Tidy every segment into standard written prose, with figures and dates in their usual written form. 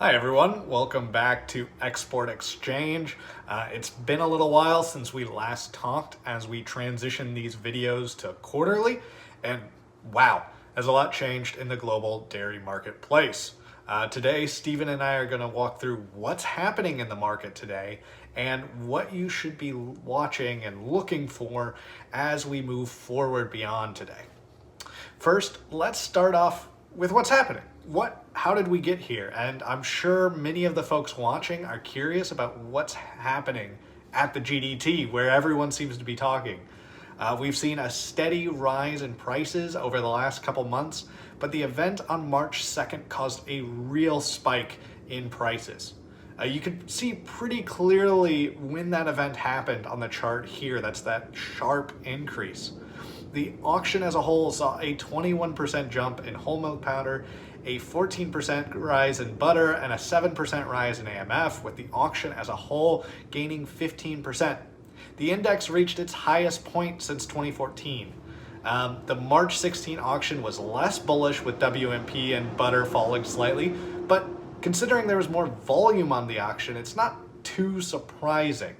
Hi everyone, welcome back to Export Exchange. It's been a little while since we last talked as we transition these videos to quarterly, and wow, has a lot changed in the global dairy marketplace. Today, Stephen and I are going to walk through what's happening in the market today and what you should be watching and looking for as we move forward beyond today. First, let's start off with what's happening. How did we get here? And I'm sure many of the folks watching are curious about what's happening at the GDT, where everyone seems to be talking. We've seen a steady rise in prices over the last couple months, but the event on March 2nd caused a real spike in prices. You can see pretty clearly when that event happened on the chart here. That's that sharp increase. The auction as a whole saw a 21% jump in whole milk powder, a 14% rise in butter, and a 7% rise in AMF, with the auction as a whole gaining 15%. The index reached its highest point since 2014. The March 16 auction was less bullish, with WMP and butter falling slightly, but considering there was more volume on the auction, it's not too surprising.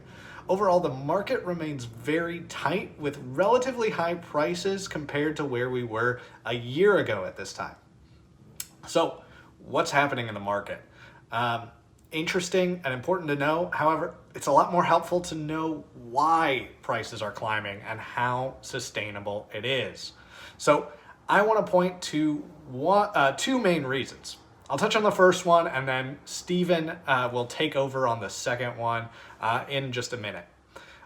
Overall, the market remains very tight with relatively high prices compared to where we were a year ago at this time. So, what's happening in the market? Interesting and important to know. However, it's a lot more helpful to know why prices are climbing and how sustainable it is. So, I want to point to two main reasons. I'll touch on the first one, and then Stephen will take over on the second one in just a minute.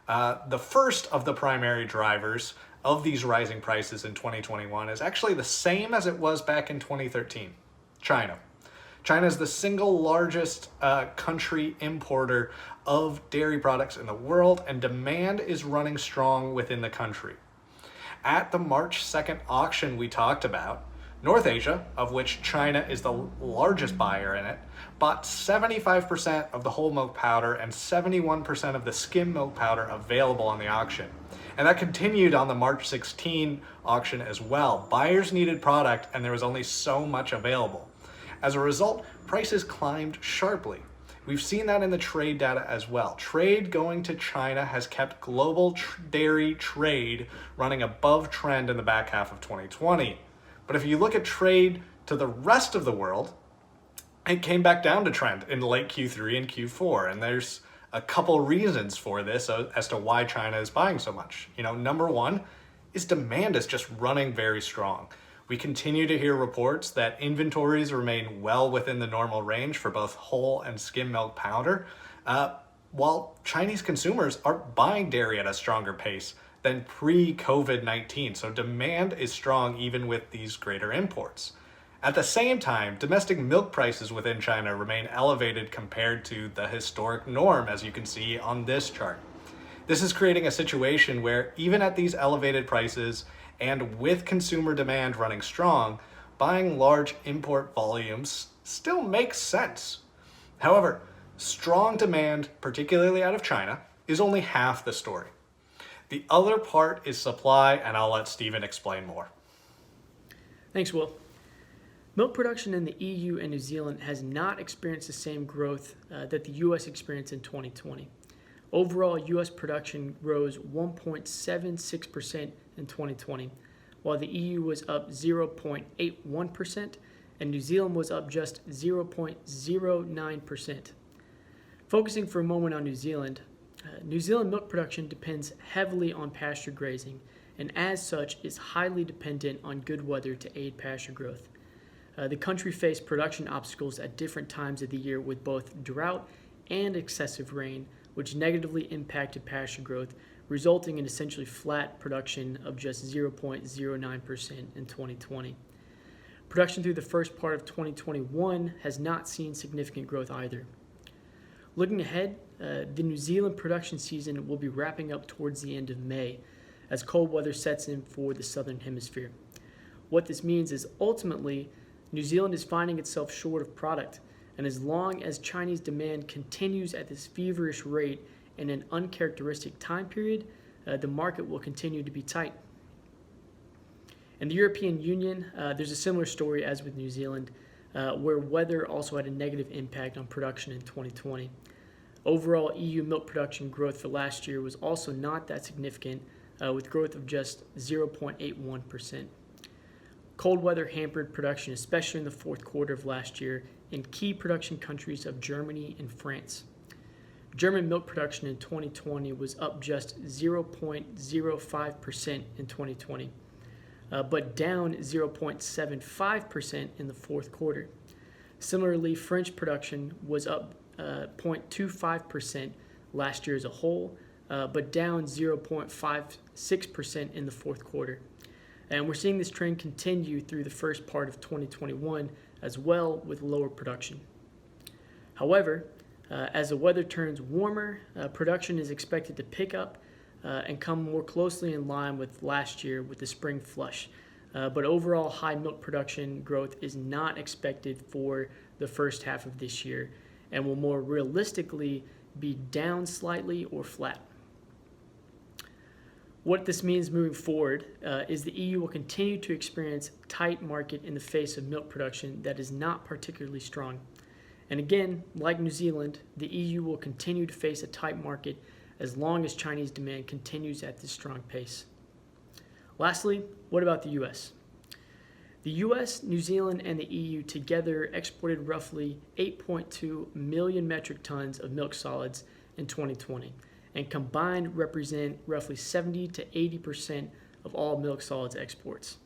The first of the primary drivers of these rising prices in 2021 is actually the same as it was back in 2013. China. China is the single largest country importer of dairy products in the world, and demand is running strong within the country. At the March 2nd auction we talked about, North Asia, of which China is the largest buyer in it, bought 75% of the whole milk powder and 71% of the skim milk powder available on the auction. And that continued on the March 16 auction as well. Buyers needed product and there was only so much available. As a result, prices climbed sharply. We've seen that in the trade data as well. Trade going to China has kept global dairy trade running above trend in the back half of 2020. But if you look at trade to the rest of the world, it came back down to trend in late Q3 and Q4. And there's a couple reasons for this as to why China is buying so much. Number one is demand is just running very strong. We continue to hear reports that inventories remain well within the normal range for both whole and skim milk powder, while Chinese consumers are buying dairy at a stronger pace than pre-COVID-19. So demand is strong even with these greater imports. At the same time, domestic milk prices within China remain elevated compared to the historic norm, as you can see on this chart. This is creating a situation where even at these elevated prices and with consumer demand running strong, buying large import volumes still makes sense. However, strong demand, particularly out of China, is only half the story. The other part is supply, and I'll let Stephen explain more. Thanks, Will. Milk production in the EU and New Zealand has not experienced the same growth that the U.S. experienced in 2020. Overall, U.S. production rose 1.76% in 2020, while the EU was up 0.81% and New Zealand was up just 0.09%. Focusing for a moment on New Zealand milk production depends heavily on pasture grazing, and as such is highly dependent on good weather to aid pasture growth. The country faced production obstacles at different times of the year with both drought and excessive rain, which negatively impacted pasture growth, resulting in essentially flat production of just 0.09% in 2020. Production through the first part of 2021 has not seen significant growth either. Looking ahead, the New Zealand production season will be wrapping up towards the end of May as cold weather sets in for the southern hemisphere. What this means is ultimately New Zealand is finding itself short of product, and as long as Chinese demand continues at this feverish rate in an uncharacteristic time period, the market will continue to be tight. In the European Union, there's a similar story as with New Zealand. where weather also had a negative impact on production in 2020. Overall, EU milk production growth for last year was also not that significant, with growth of just 0.81%. Cold weather hampered production, especially in the fourth quarter of last year, in key production countries of Germany and France. German milk production in 2020 was up just 0.05% in 2020, but down 0.75% in the fourth quarter. Similarly, French production was up 0.25% last year as a whole, but down 0.56% in the fourth quarter. And we're seeing this trend continue through the first part of 2021 as well, with lower production. However, as the weather turns warmer, production is expected to pick up and come more closely in line with last year with the spring flush. But overall, high milk production growth is not expected for the first half of this year and will more realistically be down slightly or flat. What this means moving forward is the EU will continue to experience tight market in the face of milk production that is not particularly strong. And again, like New Zealand, the EU will continue to face a tight market as long as Chinese demand continues at this strong pace. Lastly, what about the US? The US, New Zealand, and the EU together exported roughly 8.2 million metric tons of milk solids in 2020, and combined represent roughly 70 to 80% of all milk solids exports.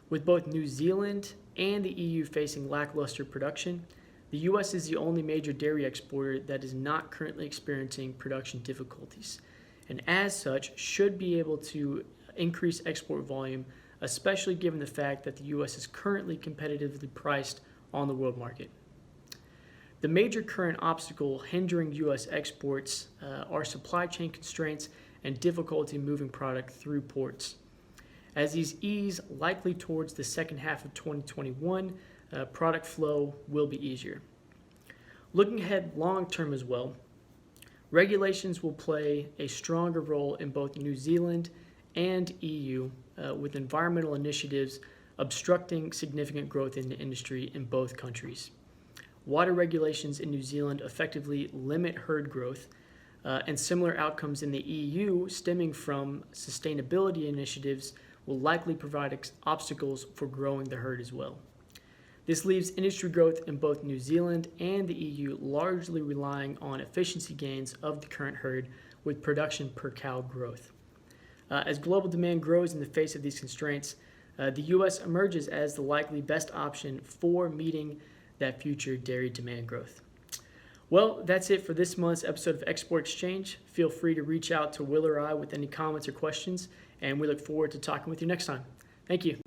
With both New Zealand and the EU facing lackluster production, the US is the only major dairy exporter that is not currently experiencing production difficulties, and as such should be able to increase export volume, especially given the fact that the US is currently competitively priced on the world market. The major current obstacle hindering U.S. exports are supply chain constraints and difficulty moving product through ports. As these ease likely towards the second half of 2021, product flow will be easier. Looking ahead long term as well, regulations will play a stronger role in both New Zealand and EU, with environmental initiatives obstructing significant growth in the industry in both countries. Water regulations in New Zealand effectively limit herd growth, and similar outcomes in the EU stemming from sustainability initiatives will likely provide obstacles for growing the herd as well. This leaves industry growth in both New Zealand and the EU largely relying on efficiency gains of the current herd with production per cow growth. As global demand grows in the face of these constraints, the U.S. emerges as the likely best option for meeting that future dairy demand growth. Well, that's it for this month's episode of Export Exchange. Feel free to reach out to Will or I with any comments or questions, and we look forward to talking with you next time. Thank you.